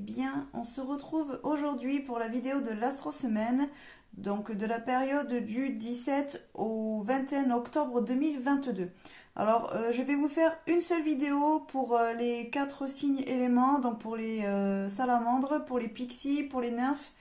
bien, on se retrouve aujourd'hui pour la vidéo de l'astro-semaine, donc de la période du 17 au 21 octobre 2022. Alors, je vais vous faire une seule vidéo pour les 4 signes éléments, donc pour les salamandres, pour les pixies, pour les nymphes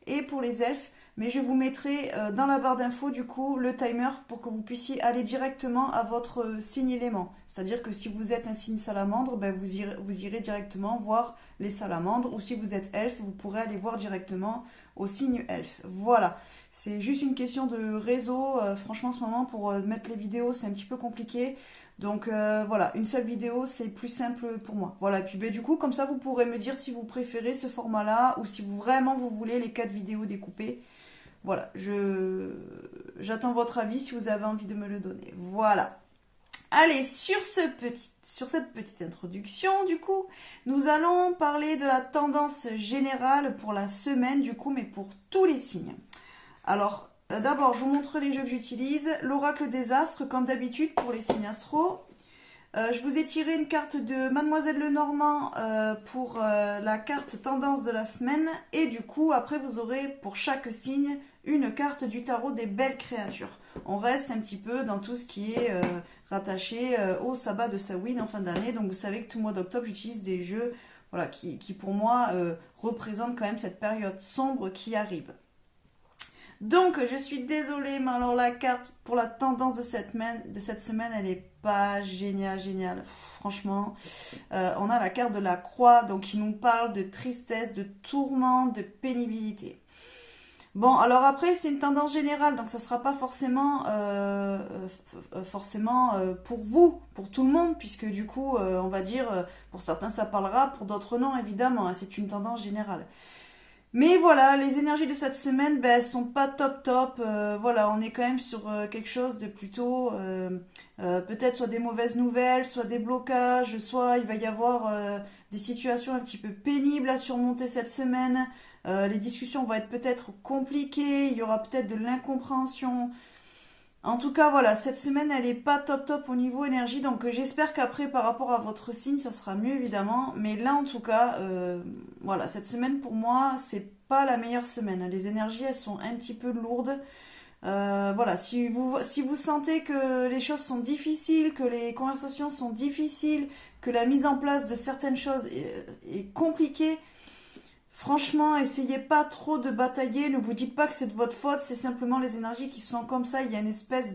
et pour les elfes. Mais je vous mettrai dans la barre d'infos du coup le timer pour que vous puissiez aller directement à votre signe élément. C'est-à-dire que si vous êtes un signe salamandre, ben vous irez directement voir les salamandres. Ou si vous êtes elfe, vous pourrez aller voir directement au signe elfe. Voilà, c'est juste une question de réseau. Franchement en ce moment pour mettre les vidéos c'est un petit peu compliqué. Donc voilà, une seule vidéo c'est plus simple pour moi. Voilà, et puis ben, du coup comme ça vous pourrez me dire si vous préférez ce format là ou si vous voulez les 4 vidéos découpées. Voilà, j'attends votre avis si vous avez envie de me le donner. Voilà. Allez, sur cette petite introduction, du coup, nous allons parler de la tendance générale pour la semaine, du coup, mais pour tous les signes. Alors, d'abord, je vous montre les jeux que j'utilise. L'oracle des astres, comme d'habitude, pour les signes astro. Je vous ai tiré une carte de Mademoiselle Lenormand pour la carte tendance de la semaine. Et du coup, après, vous aurez pour chaque signe une carte du tarot des belles créatures. On reste un petit peu dans tout ce qui est rattaché au sabbat de Samhain en fin d'année. Donc vous savez que tout le mois d'octobre, j'utilise des jeux voilà, qui pour moi représentent quand même cette période sombre qui arrive. Donc je suis désolée, mais alors la carte pour la tendance de cette semaine, elle est pas géniale. Franchement, on a la carte de la croix, donc qui nous parle de tristesse, de tourment, de pénibilité. Bon, alors après, c'est une tendance générale, donc ça ne sera pas forcément, pour vous, pour tout le monde, puisque du coup, on va dire, pour certains ça parlera, pour d'autres non, évidemment, hein, c'est une tendance générale. Mais voilà, les énergies de cette semaine, ben, elles sont pas top. Voilà, on est quand même sur quelque chose de plutôt, peut-être soit des mauvaises nouvelles, soit des blocages, soit il va y avoir des situations un petit peu pénibles à surmonter cette semaine. Les discussions vont être peut-être compliquées, il y aura peut-être de l'incompréhension. En tout cas, voilà, cette semaine, elle est pas top au niveau énergie, donc j'espère qu'après, par rapport à votre signe, ça sera mieux évidemment. Mais là, en tout cas, voilà, cette semaine pour moi, c'est pas la meilleure semaine. Les énergies, elles sont un petit peu lourdes. Voilà, si vous sentez que les choses sont difficiles, que les conversations sont difficiles, que la mise en place de certaines choses est compliquée, franchement, essayez pas trop de batailler, ne vous dites pas que c'est de votre faute, c'est simplement les énergies qui sont comme ça, il y a une espèce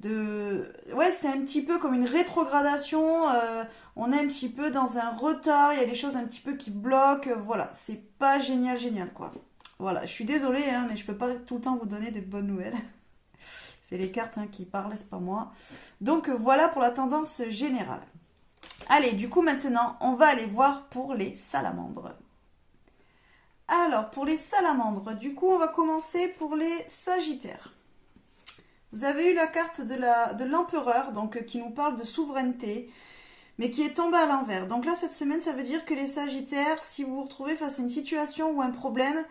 Ouais, c'est un petit peu comme une rétrogradation, on est un petit peu dans un retard, il y a des choses un petit peu qui bloquent, voilà, c'est pas génial quoi. Voilà, je suis désolée, hein, mais je peux pas tout le temps vous donner des bonnes nouvelles. C'est les cartes hein, qui parlent, c'est pas moi. Donc voilà pour la tendance générale. Allez, du coup maintenant, on va aller voir pour les salamandres. Alors, pour les salamandres, du coup, on va commencer pour les sagittaires. Vous avez eu la carte de l'empereur, donc qui nous parle de souveraineté, mais qui est tombée à l'envers. Donc là, cette semaine, ça veut dire que les sagittaires, si vous vous retrouvez face à une situation ou un problème,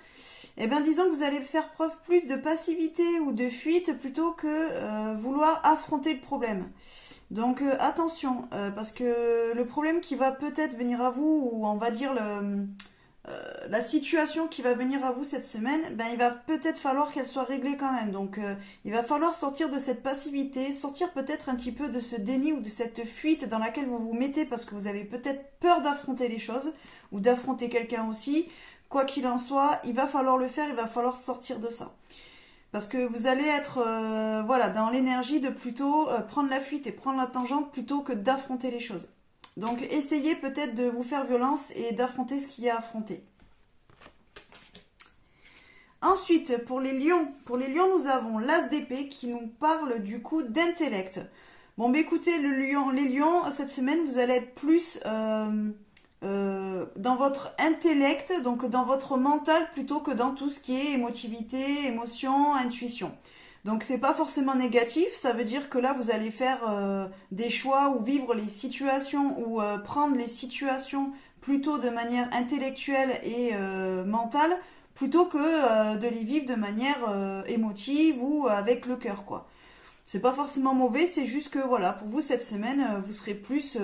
eh bien, disons que vous allez faire preuve plus de passivité ou de fuite plutôt que vouloir affronter le problème. Donc attention, parce que le problème qui va peut-être venir à vous, ou on va dire la situation qui va venir à vous cette semaine, ben, il va peut-être falloir qu'elle soit réglée quand même. Donc il va falloir sortir de cette passivité, sortir peut-être un petit peu de ce déni ou de cette fuite dans laquelle vous vous mettez parce que vous avez peut-être peur d'affronter les choses ou d'affronter quelqu'un aussi. Quoi qu'il en soit, il va falloir le faire, il va falloir sortir de ça. Parce que vous allez être voilà, dans l'énergie de plutôt prendre la fuite et prendre la tangente plutôt que d'affronter les choses. Donc essayez peut-être de vous faire violence et d'affronter ce qu'il y a à affronter. Ensuite, pour les lions, nous avons l'as d'épée qui nous parle du coup d'intellect. Bon, bah écoutez, les lions, cette semaine, vous allez être plus dans votre intellect, donc dans votre mental, plutôt que dans tout ce qui est émotivité, émotion, intuition. Donc c'est pas forcément négatif, ça veut dire que là vous allez faire des choix ou vivre les situations ou prendre les situations plutôt de manière intellectuelle et mentale plutôt que de les vivre de manière émotive ou avec le cœur quoi. C'est pas forcément mauvais, c'est juste que voilà, pour vous cette semaine vous serez plus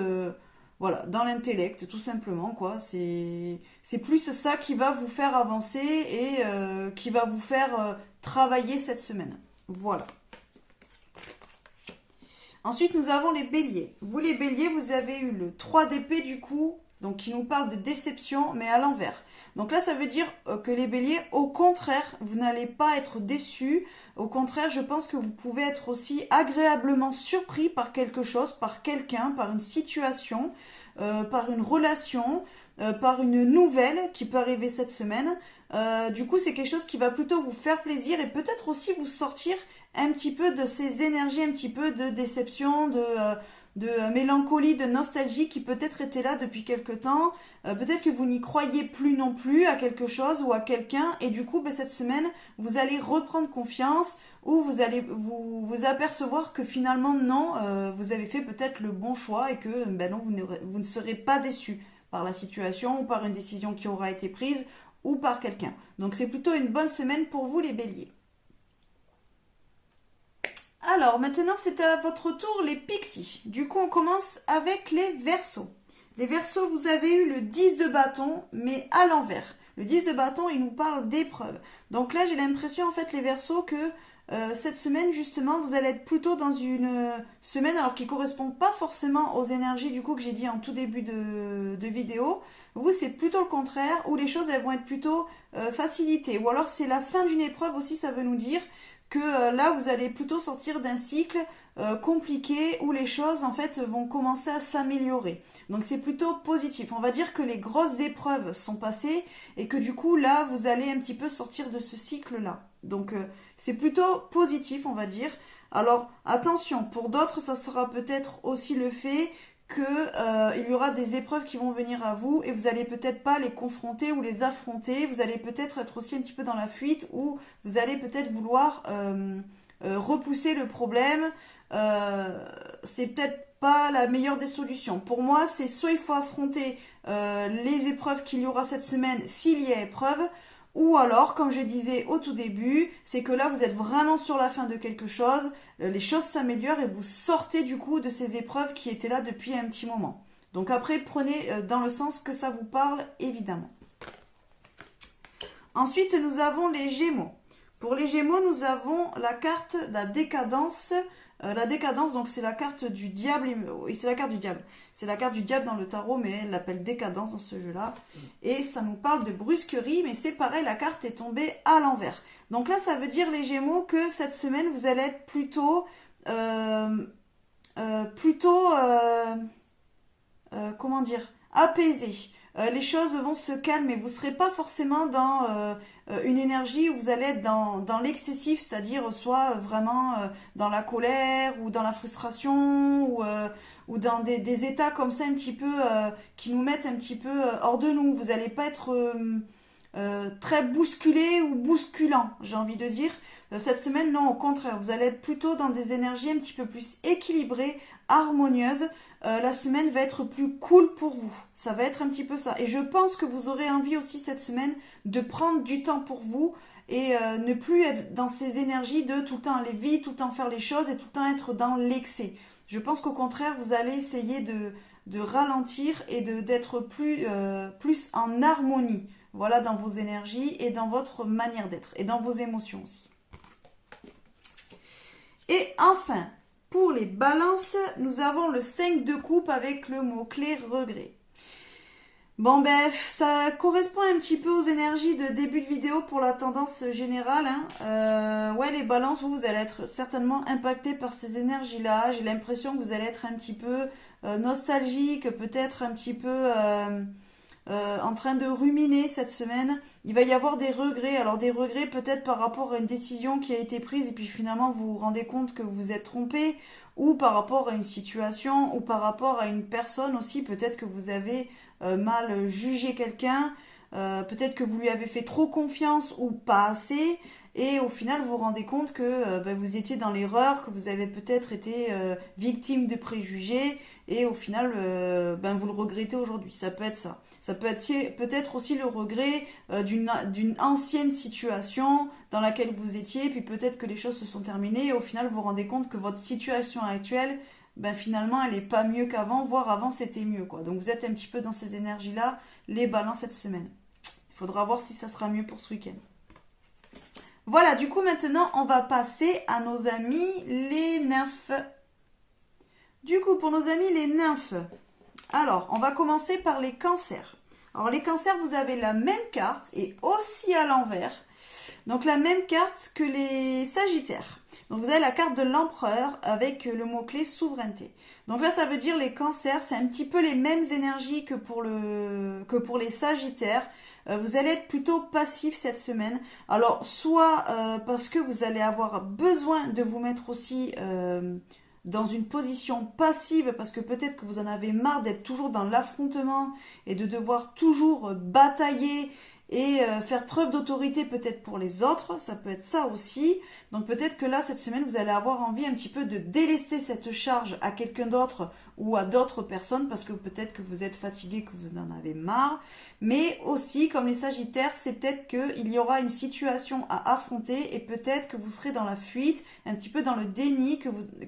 voilà, dans l'intellect, tout simplement, quoi. C'est plus ça qui va vous faire avancer et qui va vous faire travailler cette semaine. Voilà. Ensuite, nous avons les béliers. Vous, les béliers, vous avez eu le 3 d'épée du coup, donc qui nous parle de déception, mais à l'envers. Donc là, ça veut dire que les béliers, au contraire, vous n'allez pas être déçus. Au contraire, je pense que vous pouvez être aussi agréablement surpris par quelque chose, par quelqu'un, par une situation, par une relation, par une nouvelle qui peut arriver cette semaine. Du coup, c'est quelque chose qui va plutôt vous faire plaisir et peut-être aussi vous sortir un petit peu de ces énergies, un petit peu de déception, de mélancolie, de nostalgie qui peut-être étaient là depuis quelque temps. Peut-être que vous n'y croyez plus non plus à quelque chose ou à quelqu'un et du coup, cette semaine, vous allez reprendre confiance ou vous allez vous apercevoir que finalement, non, vous avez fait peut-être le bon choix et que non, vous ne serez pas déçu par la situation ou par une décision qui aura été prise ou par quelqu'un. Donc c'est plutôt une bonne semaine pour vous les béliers. Alors, maintenant, c'est à votre tour, les pixies. Du coup, on commence avec les verseaux. Les verseaux, vous avez eu le 10 de bâton, mais à l'envers. Le 10 de bâton, il nous parle d'épreuves. Donc là, j'ai l'impression, en fait, les verseaux, que cette semaine, justement, vous allez être plutôt dans une semaine, alors qui ne correspond pas forcément aux énergies, du coup, que j'ai dit en tout début de vidéo. Vous, c'est plutôt le contraire, où les choses, elles vont être plutôt facilitées. Ou alors, c'est la fin d'une épreuve aussi, ça veut nous dire que là, vous allez plutôt sortir d'un cycle compliqué où les choses, en fait, vont commencer à s'améliorer. Donc, c'est plutôt positif. On va dire que les grosses épreuves sont passées et que du coup, là, vous allez un petit peu sortir de ce cycle-là. Donc, c'est plutôt positif, on va dire. Alors, attention, pour d'autres, ça sera peut-être aussi le fait qu'il y aura des épreuves qui vont venir à vous et vous allez peut-être pas les confronter ou les affronter. Vous allez peut-être être aussi un petit peu dans la fuite ou vous allez peut-être vouloir repousser le problème. C'est peut-être pas la meilleure des solutions. Pour moi, c'est soit il faut affronter les épreuves qu'il y aura cette semaine s'il y a épreuve, ou alors, comme je disais au tout début, c'est que là, vous êtes vraiment sur la fin de quelque chose, les choses s'améliorent et vous sortez du coup de ces épreuves qui étaient là depuis un petit moment. Donc après, prenez dans le sens que ça vous parle, évidemment. Ensuite, nous avons les Gémeaux. Pour les Gémeaux, nous avons la carte la décadence. La décadence, donc c'est la carte du diable. Et c'est la carte du diable. C'est la carte du diable dans le tarot, mais elle l'appelle décadence dans ce jeu-là. Et ça nous parle de brusquerie, mais c'est pareil, la carte est tombée à l'envers. Donc là, ça veut dire, les Gémeaux, que cette semaine, vous allez être plutôt... comment dire, apaisé. Les choses vont se calmer. Vous ne serez pas forcément dans une énergie où vous allez être dans l'excessif, c'est-à-dire soit vraiment dans la colère ou dans la frustration ou dans des états comme ça un petit peu qui nous mettent un petit peu hors de nous. Vous n'allez pas être très bousculé ou bousculant, j'ai envie de dire. Cette semaine, non, au contraire, vous allez être plutôt dans des énergies un petit peu plus équilibrées, harmonieuses. La semaine va être plus cool pour vous. Ça va être un petit peu ça. Et je pense que vous aurez envie aussi cette semaine de prendre du temps pour vous et ne plus être dans ces énergies de tout le temps aller vite, tout le temps faire les choses et tout le temps être dans l'excès. Je pense qu'au contraire, vous allez essayer de ralentir et d'être plus en harmonie. Voilà, dans vos énergies et dans votre manière d'être et dans vos émotions aussi. Et enfin, pour les balances, nous avons le 5 de coupe avec le mot-clé regret. Bon ça correspond un petit peu aux énergies de début de vidéo pour la tendance générale. Ouais, les balances, vous allez être certainement impactés par ces énergies-là. J'ai l'impression que vous allez être un petit peu nostalgique, peut-être un petit peu... en train de ruminer cette semaine. Il va y avoir des regrets. Alors des regrets peut-être par rapport à une décision qui a été prise et puis finalement vous vous rendez compte que vous vous êtes trompé, ou par rapport à une situation, ou par rapport à une personne aussi. Peut-être que vous avez mal jugé quelqu'un, peut-être que vous lui avez fait trop confiance ou pas assez, et au final vous vous rendez compte que vous étiez dans l'erreur, que vous avez peut-être été victime de préjugés, et au final vous le regrettez aujourd'hui. Ça peut être ça. Ça peut être peut-être aussi le regret d'une ancienne situation dans laquelle vous étiez, puis peut-être que les choses se sont terminées et au final vous vous rendez compte que votre situation actuelle ben finalement elle n'est pas mieux qu'avant, voire avant c'était mieux quoi. Donc vous êtes un petit peu dans ces énergies-là, les balances cette semaine. Il faudra voir si ça sera mieux pour ce week-end. Voilà, du coup maintenant on va passer à nos amis les nymphes. Du coup pour nos amis les nymphes, alors on va commencer par les cancers. Alors les cancers, vous avez la même carte et aussi à l'envers. Donc la même carte que les sagittaires. Donc vous avez la carte de l'empereur avec le mot-clé souveraineté. Donc là ça veut dire les cancers, c'est un petit peu les mêmes énergies que pour les sagittaires. Vous allez être plutôt passif cette semaine. Alors soit parce que vous allez avoir besoin de vous mettre aussi dans une position passive parce que peut-être que vous en avez marre d'être toujours dans l'affrontement et de devoir toujours batailler et faire preuve d'autorité peut-être pour les autres, ça peut être ça aussi. Donc peut-être que là, cette semaine, vous allez avoir envie un petit peu de délester cette charge à quelqu'un d'autre ou à d'autres personnes parce que peut-être que vous êtes fatigué, que vous en avez marre. Mais aussi, comme les sagittaires, c'est peut-être qu'il y aura une situation à affronter et peut-être que vous serez dans la fuite, un petit peu dans le déni, que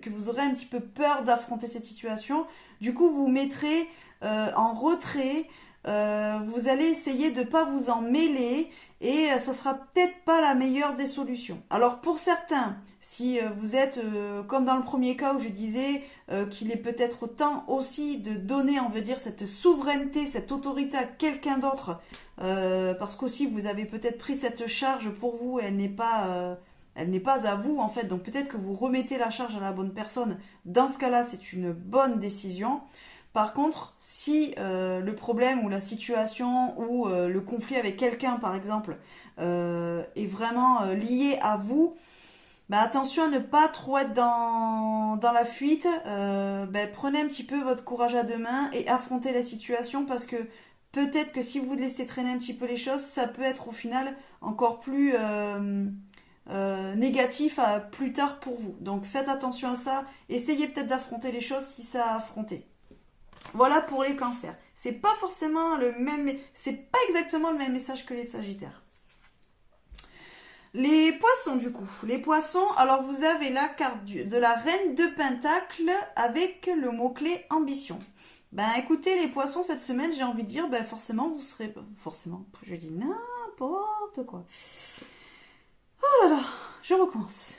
vous aurez un petit peu peur d'affronter cette situation. Du coup, vous vous mettrez en retrait. Vous allez essayer de ne pas vous en mêler et ça sera peut-être pas la meilleure des solutions. Alors pour certains, si vous êtes comme dans le premier cas où je disais qu'il est peut-être temps aussi de donner, on veut dire, cette souveraineté, cette autorité à quelqu'un d'autre, parce qu'aussi vous avez peut-être pris cette charge pour vous et elle n'est pas à vous en fait, donc peut-être que vous remettez la charge à la bonne personne. Dans ce cas-là, c'est une bonne décision. Par contre, si le problème ou la situation ou le conflit avec quelqu'un, par exemple, est vraiment lié à vous, bah, attention à ne pas trop être dans la fuite. Prenez un petit peu votre courage à deux mains et affrontez la situation parce que peut-être que si vous laissez traîner un petit peu les choses, ça peut être au final encore plus négatif plus tard pour vous. Donc faites attention à ça. Essayez peut-être d'affronter les choses si ça a affronté. Voilà pour les cancers. C'est pas forcément c'est pas exactement le même message que les sagittaires. Les poissons du coup. Les poissons, alors vous avez la carte de la reine de Pentacle avec le mot-clé ambition. Ben écoutez les poissons cette semaine, j'ai envie de dire, ben forcément vous serez... Forcément, je dis n'importe quoi. Oh là là, je recommence.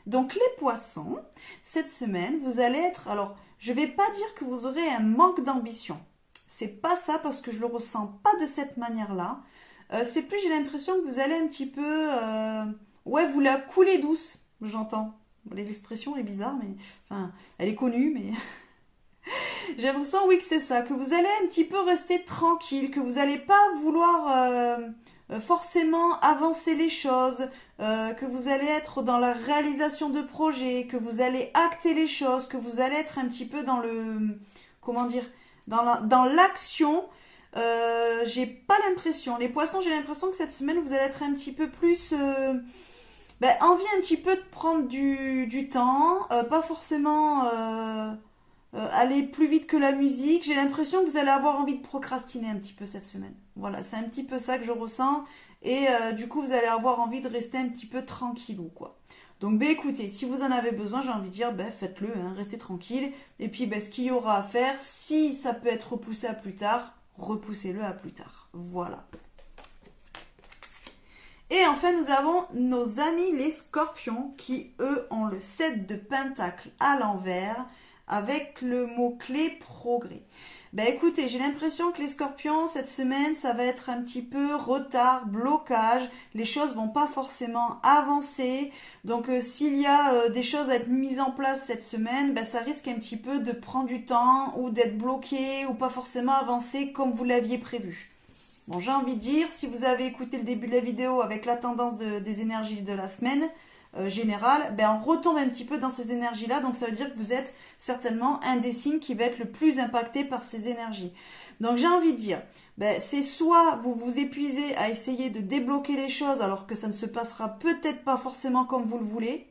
Donc les poissons, cette semaine, vous allez être... Alors, je ne vais pas dire que vous aurez un manque d'ambition. C'est pas ça parce que je le ressens pas de cette manière-là. C'est plus, j'ai l'impression que vous allez un petit peu... vous la couler douce, j'entends. L'expression est bizarre, mais... Enfin, elle est connue, mais... j'ai l'impression, oui, que c'est ça. Que vous allez un petit peu rester tranquille, que vous n'allez pas vouloir forcément avancer les choses, que vous allez être dans la réalisation de projets, que vous allez acter les choses, que vous allez être un petit peu dans le... Comment dire, dans l'action. J'ai pas l'impression. Les poissons, j'ai l'impression que cette semaine, vous allez être un petit peu plus... envie un petit peu de prendre du temps, pas forcément aller plus vite que la musique. J'ai l'impression que vous allez avoir envie de procrastiner un petit peu cette semaine. Voilà, c'est un petit peu ça que je ressens. Et du coup, vous allez avoir envie de rester un petit peu tranquillou, quoi. Donc, écoutez, si vous en avez besoin, j'ai envie de dire, faites-le, hein, restez tranquille. Et puis, ce qu'il y aura à faire, si ça peut être repoussé à plus tard, repoussez-le à plus tard. Voilà. Et enfin, nous avons nos amis les scorpions qui, eux, ont le 7 de pentacle à l'envers avec le mot-clé progrès. Écoutez, j'ai l'impression que les scorpions, cette semaine, ça va être un petit peu retard, blocage. Les choses vont pas forcément avancer. Donc, s'il y a des choses à être mises en place cette semaine, ça risque un petit peu de prendre du temps ou d'être bloqué ou pas forcément avancer comme vous l'aviez prévu. Bon, j'ai envie de dire, si vous avez écouté le début de la vidéo avec la tendance des énergies de la semaine générale, on retombe un petit peu dans ces énergies-là. Donc, ça veut dire que vous êtes certainement un des signes qui va être le plus impacté par ces énergies. Donc, j'ai envie de dire, c'est soit vous vous épuisez à essayer de débloquer les choses alors que ça ne se passera peut-être pas forcément comme vous le voulez.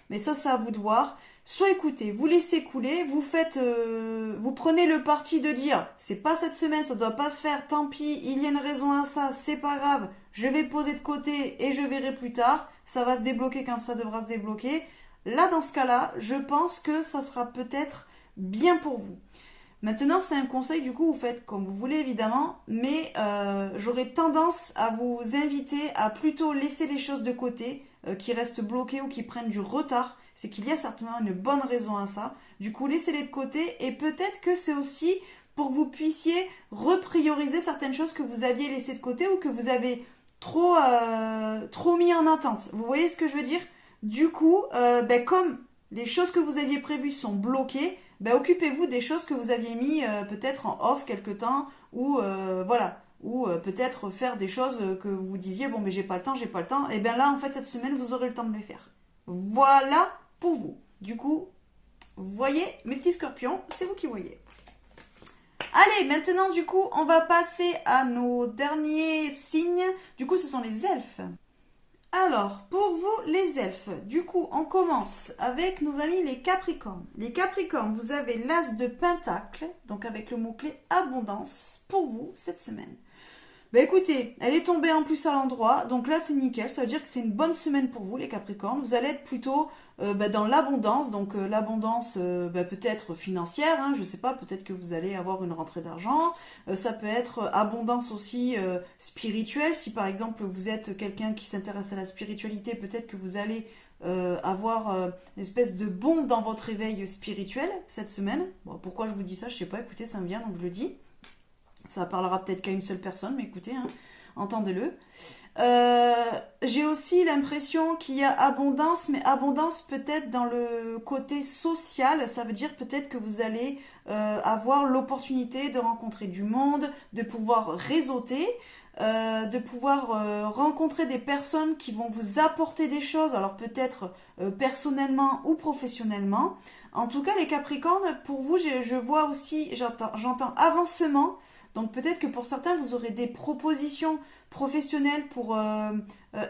Mais ça, c'est à vous de voir. Soit écoutez, vous laissez couler, vous prenez le parti de dire, c'est pas cette semaine, ça doit pas se faire, tant pis, il y a une raison à ça, c'est pas grave, je vais poser de côté et je verrai plus tard, ça va se débloquer quand ça devra se débloquer. Là, dans ce cas-là, je pense que ça sera peut-être bien pour vous. Maintenant, c'est un conseil, du coup, vous faites comme vous voulez, évidemment, mais j'aurais tendance à vous inviter à plutôt laisser les choses de côté, qui restent bloquées ou qui prennent du retard. C'est qu'il y a certainement une bonne raison à ça. Du coup, laissez-les de côté et peut-être que c'est aussi pour que vous puissiez reprioriser certaines choses que vous aviez laissées de côté ou que vous avez trop mis en attente. Vous voyez ce que je veux dire? Du coup, comme les choses que vous aviez prévues sont bloquées, occupez-vous des choses que vous aviez mis peut-être en off quelque temps ou voilà. Ou peut-être faire des choses que vous disiez, bon mais j'ai pas le temps. Et bien là, en fait, cette semaine, vous aurez le temps de les faire. Voilà pour vous. Du coup, vous voyez, mes petits scorpions, c'est vous qui voyez. Allez, maintenant, du coup, on va passer à nos derniers signes. Du coup, ce sont les elfes. Alors, pour vous, les elfes, du coup, on commence avec nos amis les capricornes. Les capricornes, vous avez l'as de pentacle, donc avec le mot-clé abondance, pour vous, cette semaine. Écoutez, elle est tombée en plus à l'endroit, donc là c'est nickel, ça veut dire que c'est une bonne semaine pour vous les Capricornes. Vous allez être plutôt dans l'abondance, donc l'abondance peut-être financière, hein, je sais pas, peut-être que vous allez avoir une rentrée d'argent. Ça peut être abondance aussi spirituelle, si par exemple vous êtes quelqu'un qui s'intéresse à la spiritualité, peut-être que vous allez avoir une espèce de bond dans votre réveil spirituel cette semaine. Bon, pourquoi je vous dis ça, je sais pas, écoutez, ça me vient donc je le dis. Ça parlera peut-être qu'à une seule personne, mais écoutez, hein, entendez-le. J'ai aussi l'impression qu'il y a abondance, mais abondance peut-être dans le côté social. Ça veut dire peut-être que vous allez avoir l'opportunité de rencontrer du monde, de pouvoir réseauter, de pouvoir rencontrer des personnes qui vont vous apporter des choses, alors peut-être personnellement ou professionnellement. En tout cas, les Capricornes, pour vous, je vois aussi, j'entends avancement. Donc peut-être que pour certains, vous aurez des propositions professionnelles pour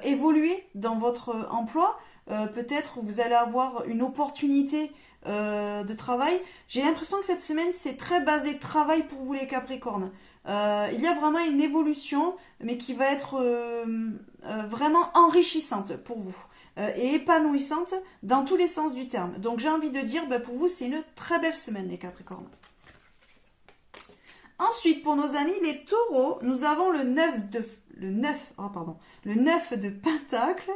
évoluer dans votre emploi. Peut-être vous allez avoir une opportunité de travail. J'ai l'impression que cette semaine, c'est très basé travail pour vous les Capricornes. Il y a vraiment une évolution, mais qui va être vraiment enrichissante pour vous. Et épanouissante dans tous les sens du terme. Donc j'ai envie de dire, pour vous, c'est une très belle semaine les Capricornes. Ensuite, pour nos amis les taureaux, nous avons le 9 de pentacle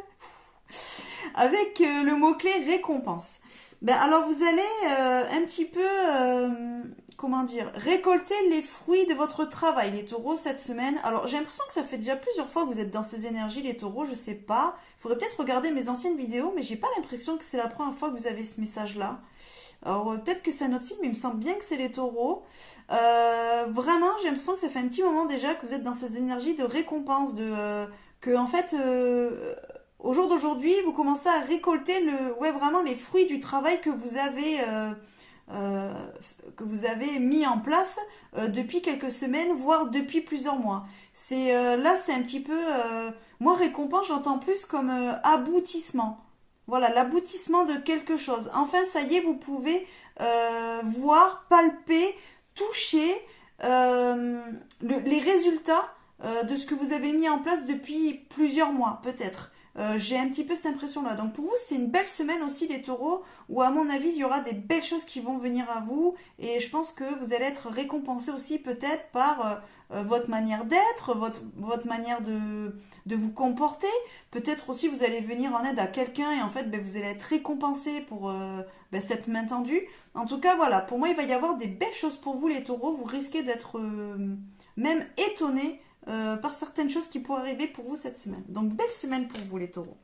avec le mot-clé récompense. Alors vous allez un petit peu, récolter les fruits de votre travail, les taureaux, cette semaine. Alors j'ai l'impression que ça fait déjà plusieurs fois que vous êtes dans ces énergies, les taureaux, je sais pas. Il faudrait peut-être regarder mes anciennes vidéos, mais j'ai pas l'impression que c'est la première fois que vous avez ce message-là. Alors peut-être que c'est un autre signe, mais il me semble bien que c'est les taureaux. Vraiment, j'ai l'impression que ça fait un petit moment déjà que vous êtes dans cette énergie de récompense, que en fait, au jour d'aujourd'hui, vous commencez à récolter vraiment les fruits du travail que vous avez mis en place depuis quelques semaines, voire depuis plusieurs mois. Là, c'est un petit peu, moi, récompense, j'entends plus comme aboutissement. Voilà, l'aboutissement de quelque chose. Enfin, ça y est, vous pouvez voir, palper, toucher les résultats de ce que vous avez mis en place depuis plusieurs mois, peut-être. J'ai un petit peu cette impression-là. Donc pour vous, c'est une belle semaine aussi, les taureaux, où à mon avis, il y aura des belles choses qui vont venir à vous. Et je pense que vous allez être récompensé aussi peut-être par votre manière d'être, votre manière de vous comporter. Peut-être aussi vous allez venir en aide à quelqu'un et en fait, vous allez être récompensé pour cette main tendue. En tout cas, voilà, pour moi, il va y avoir des belles choses pour vous, les taureaux. Vous risquez d'être même étonnés par certaines choses qui pourraient arriver pour vous cette semaine. Donc, belle semaine pour vous les taureaux.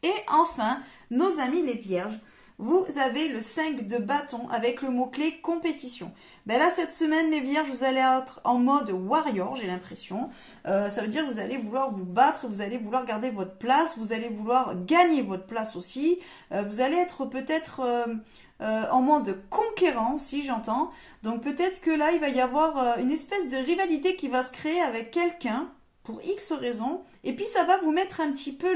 Et enfin, nos amis les vierges, vous avez le 5 de bâton avec le mot-clé compétition. Là, cette semaine, les vierges, vous allez être en mode warrior, j'ai l'impression. Ça veut dire que vous allez vouloir vous battre, vous allez vouloir garder votre place, vous allez vouloir gagner votre place aussi. Vous allez être peut-être en mode conquérant, si j'entends. Donc peut-être que là, il va y avoir une espèce de rivalité qui va se créer avec quelqu'un, pour X raisons. Et puis ça va vous mettre un petit peu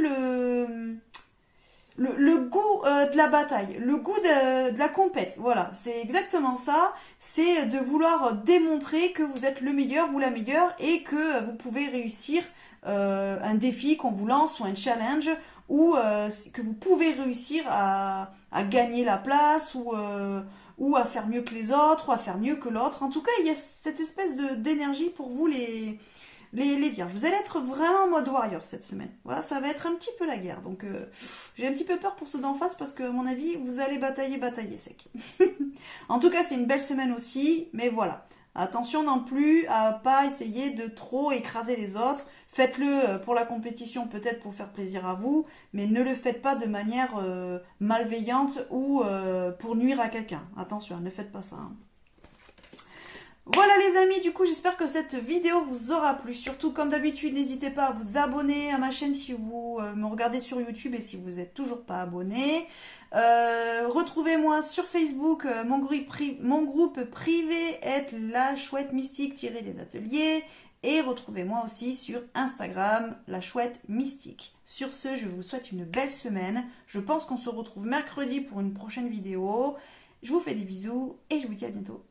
le goût de la bataille, le goût de la compète. Voilà, c'est exactement ça. C'est de vouloir démontrer que vous êtes le meilleur ou la meilleure et que vous pouvez réussir un défi qu'on vous lance ou un challenge ou que vous pouvez réussir à gagner la place ou à faire mieux que les autres ou à faire mieux que l'autre. En tout cas, il y a cette espèce d'énergie pour vous les vierges. Vous allez être vraiment en mode warrior cette semaine. Voilà, ça va être un petit peu la guerre. Donc j'ai un petit peu peur pour ceux d'en face parce que à mon avis, vous allez batailler sec. En tout cas, c'est une belle semaine aussi, mais voilà. Attention non plus à pas essayer de trop écraser les autres. Faites-le pour la compétition, peut-être pour faire plaisir à vous, mais ne le faites pas de manière malveillante ou pour nuire à quelqu'un. Attention, ne faites pas ça. Hein. Voilà les amis, du coup j'espère que cette vidéo vous aura plu. Surtout comme d'habitude, n'hésitez pas à vous abonner à ma chaîne si vous me regardez sur YouTube et si vous n'êtes toujours pas abonné. Retrouvez-moi sur Facebook, mon groupe privé est la chouette mystique-les ateliers. Et retrouvez-moi aussi sur Instagram, la chouette mystique. Sur ce, je vous souhaite une belle semaine. Je pense qu'on se retrouve mercredi pour une prochaine vidéo. Je vous fais des bisous et je vous dis à bientôt.